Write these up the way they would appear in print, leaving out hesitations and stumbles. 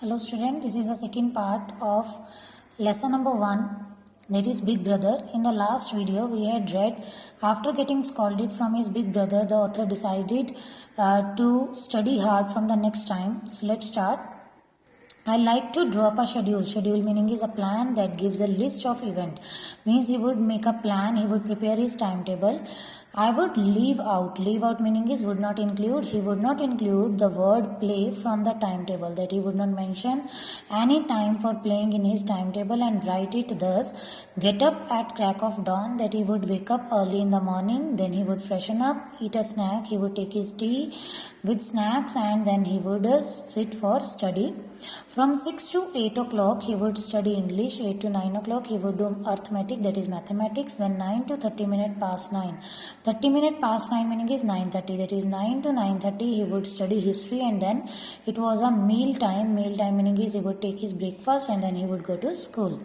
Hello student, this is the second part of lesson number 1, that is Big Brother. In the last video we had read, after getting scolded from his big brother, the author decided to study hard from the next time. So let's start. I like to draw up a schedule. Schedule meaning is a plan that gives a list of event. Means he would make a plan, he would prepare his timetable. I would leave out. Leave out meaning is would not include. He would not include the word play from the timetable. That he would not mention any time for playing in his timetable and write it thus. Get up at crack of dawn. That he would wake up early in the morning. Then he would freshen up, eat a snack. He would take his tea with snacks and then he would sit for study. From 6 to 8 o'clock he would study English. 8 to 9 o'clock he would do arithmetic, that is mathematics. Then 9 to 30 minutes past 9. 30 minutes past 9 meaning is 9:30, that is 9 to 9:30 he would study history, and then it was a meal time. Meal time meaning is he would take his breakfast and then he would go to school.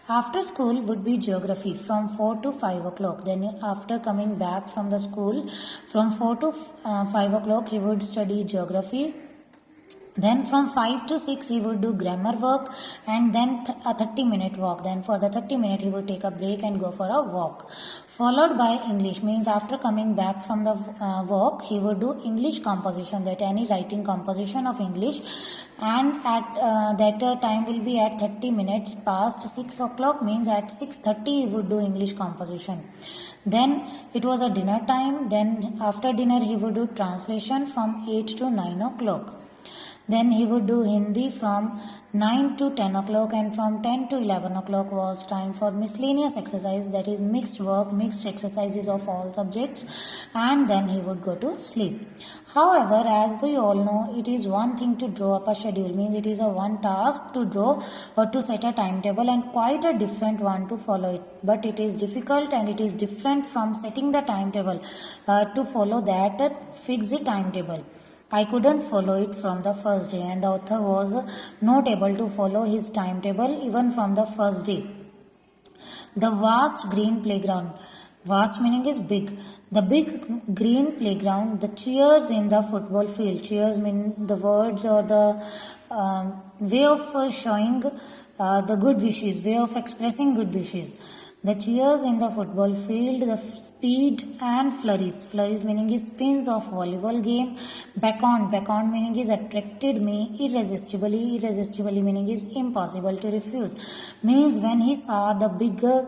After school would be geography from 4 to 5 o'clock. Then after coming back from the school from 4 to 5 o'clock he would study geography. Then from 5 to 6 he would do grammar work and then a 30-minute walk. Then for the 30-minute he would take a break and go for a walk. Followed by English, means after coming back from the walk he would do English composition, that any writing composition of English, and at that time will be at 30 minutes past 6 o'clock, means at 6:30 he would do English composition. Then it was a dinner time. Then after dinner he would do translation from 8 to 9 o'clock. Then he would do Hindi from 9 to 10 o'clock, and from 10 to 11 o'clock was time for miscellaneous exercise, that is mixed work, mixed exercises of all subjects, and then he would go to sleep. However, as we all know, it is one thing to draw up a schedule, means it is a one task to draw or to set a timetable, and quite a different one to follow it. But it is difficult and it is different from setting the timetable to follow that fixed timetable. I couldn't follow it from the first day, and the author was not able to follow his timetable even from the first day. The vast green playground. Vast meaning is big. The big green playground, the cheers in the football field. Cheers mean the words or the way of showing the good wishes, way of expressing good wishes. The cheers in the football field, the speed and flurries. Flurries meaning is spins of volleyball game. Beckoned meaning is attracted me irresistibly. Irresistibly meaning is impossible to refuse. Means when he saw the bigger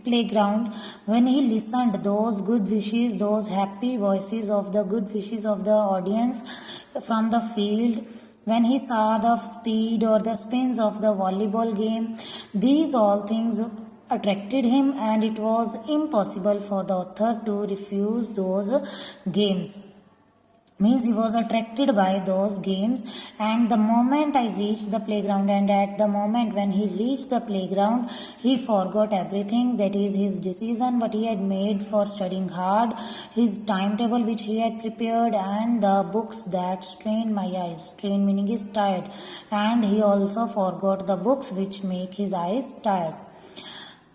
playground, when he listened those good wishes, those happy voices of the good wishes of the audience from the field, when he saw the speed or the spins of the volleyball game, these all things attracted him, and it was impossible for the author to refuse those games. Means he was attracted by those games, and the moment I reached the playground, and at the moment when he reached the playground he forgot everything, that is his decision what he had made for studying hard, his timetable which he had prepared, and the books that strained my eyes. Strain meaning is tired, and he also forgot the books which make his eyes tired.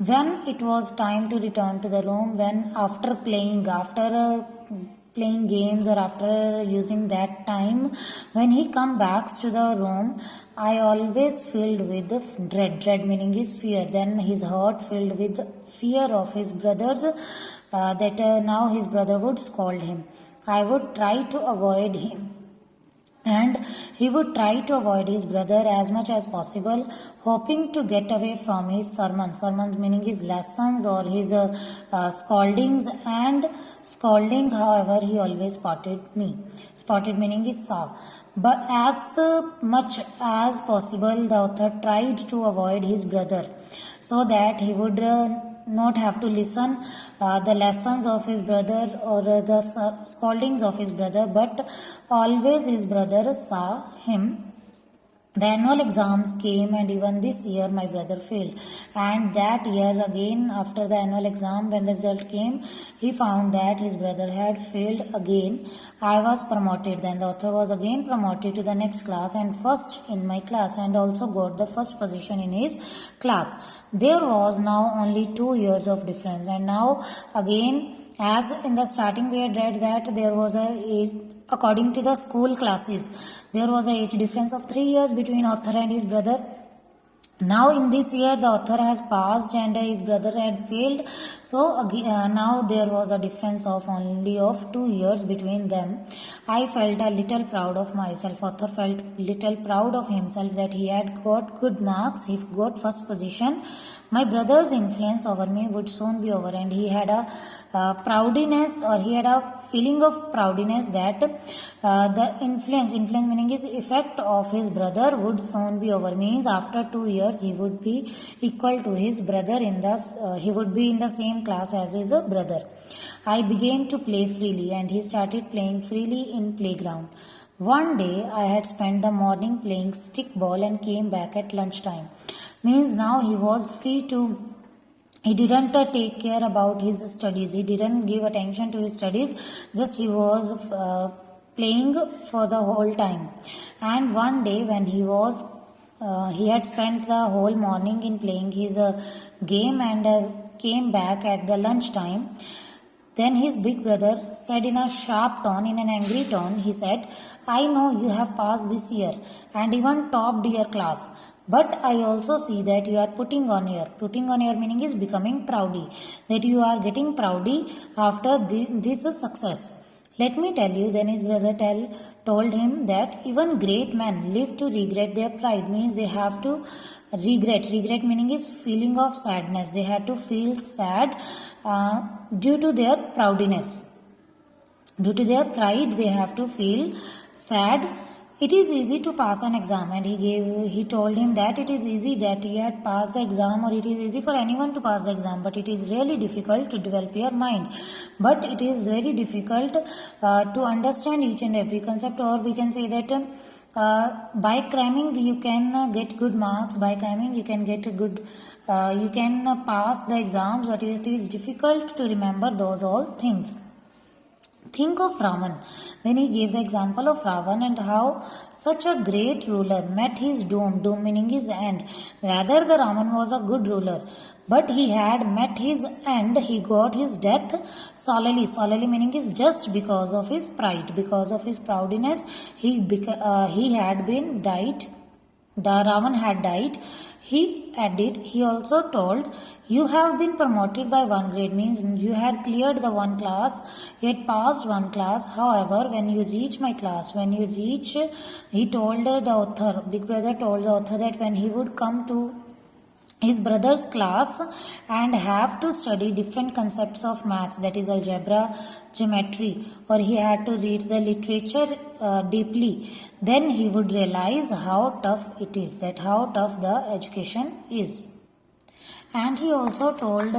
When it was time to return to the room, when after playing games or after using that time, when he come back to the room, I always filled with dread meaning is fear. Then his heart filled with fear of his brothers, that now his brother would scold him. I would try to avoid him, and he would try to avoid his brother as much as possible, hoping to get away from his sermons. Sermons meaning his lessons or his scoldings, and scolding, however, he always spotted me. Spotted meaning is saw. But as much as possible the author tried to avoid his brother, so that he would not have to listen the lessons of his brother or the scoldings of his brother, but always his brother saw him. The annual exams came, and even this year my brother failed. And that year again, after the annual exam, when the result came, he found that his brother had failed again. I was promoted. Then the author was again promoted to the next class and first in my class, and also got the first position in his class. There was now only 2 years of difference, and now again, as in the starting we had read that there was a according to the school classes. There was a age difference of 3 years between author and his brother. Now in this year the author has passed and his brother had failed, so now there was a difference of only of 2 years between them. I felt a little proud of myself. Author felt little proud of himself that he had got good marks, he got first position. My brother's influence over me would soon be over, and he had a proudness, or he had a feeling of proudness that the influence meaning is effect of his brother would soon be over, means after 2 years he would be equal to his brother in the he would be in the same class as his brother. I began to play freely, and he started playing freely in playground. One day I had spent the morning playing stickball and came back at lunchtime, means now he was free to, he didn't take care about his studies, he didn't give attention to his studies, just he was playing for the whole time. And one day when he had spent the whole morning in playing his game and came back at the lunchtime. Then his big brother said in a sharp tone, in an angry tone, he said, I know you have passed this year and even topped your class, but I also see that you are putting on air. Putting on air meaning is becoming proudy, that you are getting proudy after this success. Let me tell you, then his brother told him that even great men live to regret their pride, means they have to regret meaning is feeling of sadness, they had to feel sad due to their proudness, due to their pride they have to feel sad. It is easy to pass an exam, and he told him that it is easy that he had passed the exam, or it is easy for anyone to pass the exam, but it is really difficult to develop your mind, but it is very difficult to understand each and every concept. Or we can say that by cramming you can get good marks, by cramming you can get good you can pass the exams, but it is difficult to remember those all things. Think of Ravan. Then he gave the example of Ravan and how such a great ruler met his doom. Doom meaning his end. Rather, the Ravan was a good ruler, but he had met his end. He got his death solely. Solely meaning is just because of his pride, because of his proudness. He had been died. The Ravan had died. He added, he also told, you have been promoted by one grade, means you had cleared the one class, you had passed one class. However, when you reach my class, he told the author, big brother told the author that when he would come to his brother's class and have to study different concepts of maths, that is algebra, geometry, or he had to read the literature deeply, then he would realize how tough it is, that how tough the education is. And he also told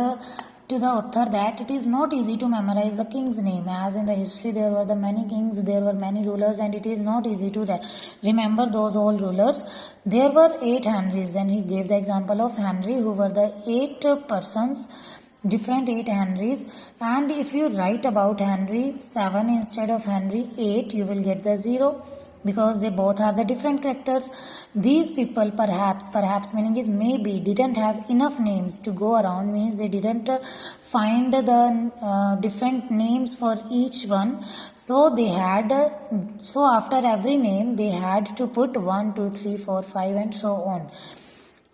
to the author that it is not easy to memorize the king's name, as in the history there were the many kings, there were many rulers, and it is not easy to remember those all rulers. There were 8 Henrys, and he gave the example of Henry, who were the 8 persons, different 8 Henrys. And if you write about Henry 7 instead of Henry 8, you will get the 0, because they both have the different characters. These people perhaps meaning is maybe, didn't have enough names to go around, means they didn't find the different names for each one, so they had so after every name they had to put 1, 2, 3, 4, 5 and so on.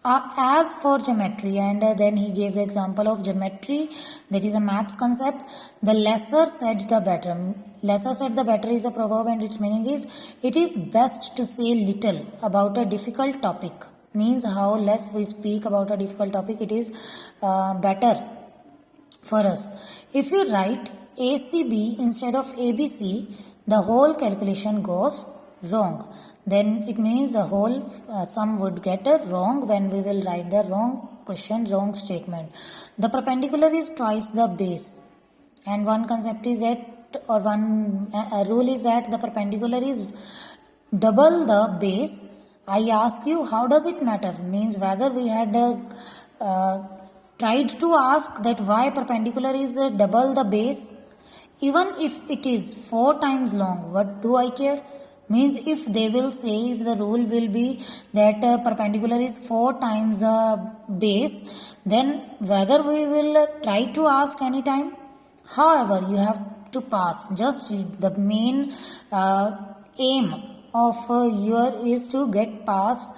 As for geometry, and then he gave the example of geometry, that is a maths concept. The lesser said the better. Lesser said the better is a proverb, and its meaning is, it is best to say little about a difficult topic, means how less we speak about a difficult topic, it is better for us. If you write ACB instead of ABC, the whole calculation goes wrong. Then it means the whole sum would get wrong when we will write the wrong question, wrong statement. The perpendicular is twice the base, and one concept is that, or one rule is that the perpendicular is double the base. I ask you, how does it matter? Means whether we had tried to ask that why perpendicular is double the base, even if it is 4 times long, what do I care? Means if they will say, if the rule will be that perpendicular is 4 times base, then whether we will try to ask any time. However, you have to pass. Just the main aim of your is to get pass,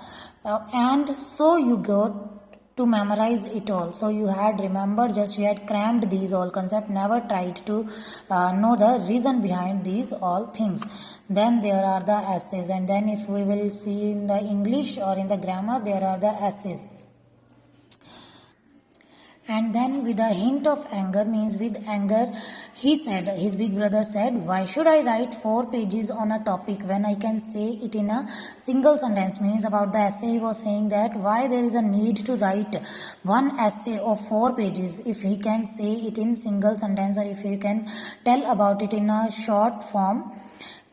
and so you got to memorize it all. So you had remembered, just you had crammed these all concept, never tried to know the reason behind these all things. Then there are the essays, and then if we will see in the English or in the grammar, there are the essays. And then with a hint of anger, means with anger, he said, his big brother said, why should I write 4 pages on a topic when I can say it in a single sentence? Means about the essay, he was saying that why there is a need to write one essay of 4 pages if he can say it in single sentence, or if he can tell about it in a short form.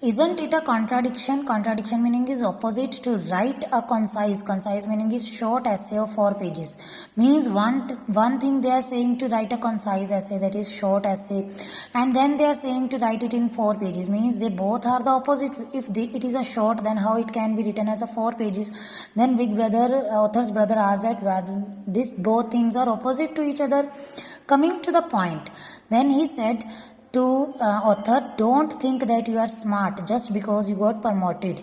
Isn't it a contradiction? Contradiction meaning is opposite to write a concise. Concise meaning is short essay of 4 pages. Means one thing they are saying to write a concise essay, that is short essay, and then they are saying to write it in 4 pages. Means they both are the opposite. If it is a short, then how it can be written as a 4 pages? Then big brother, author's brother asked that whether this both things are opposite to each other. Coming to the point, then he said to author, don't think that you are smart just because you got promoted.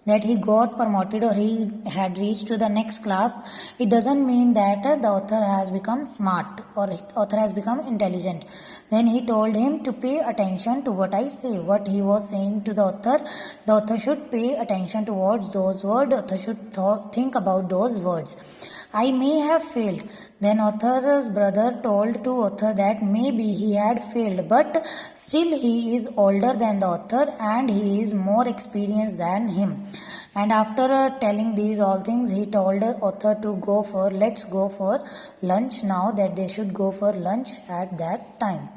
That he got promoted or he had reached to the next class, it doesn't mean that the author has become smart or author has become intelligent. Then he told him to pay attention to what I say. What he was saying to the author should pay attention towards those words, author should think about those words. I may have failed. Then author's brother told to author that maybe he had failed, but still he is older than the author and he is more experienced than him. And after telling these all things, he told author to let's go for lunch now, that they should go for lunch at that time.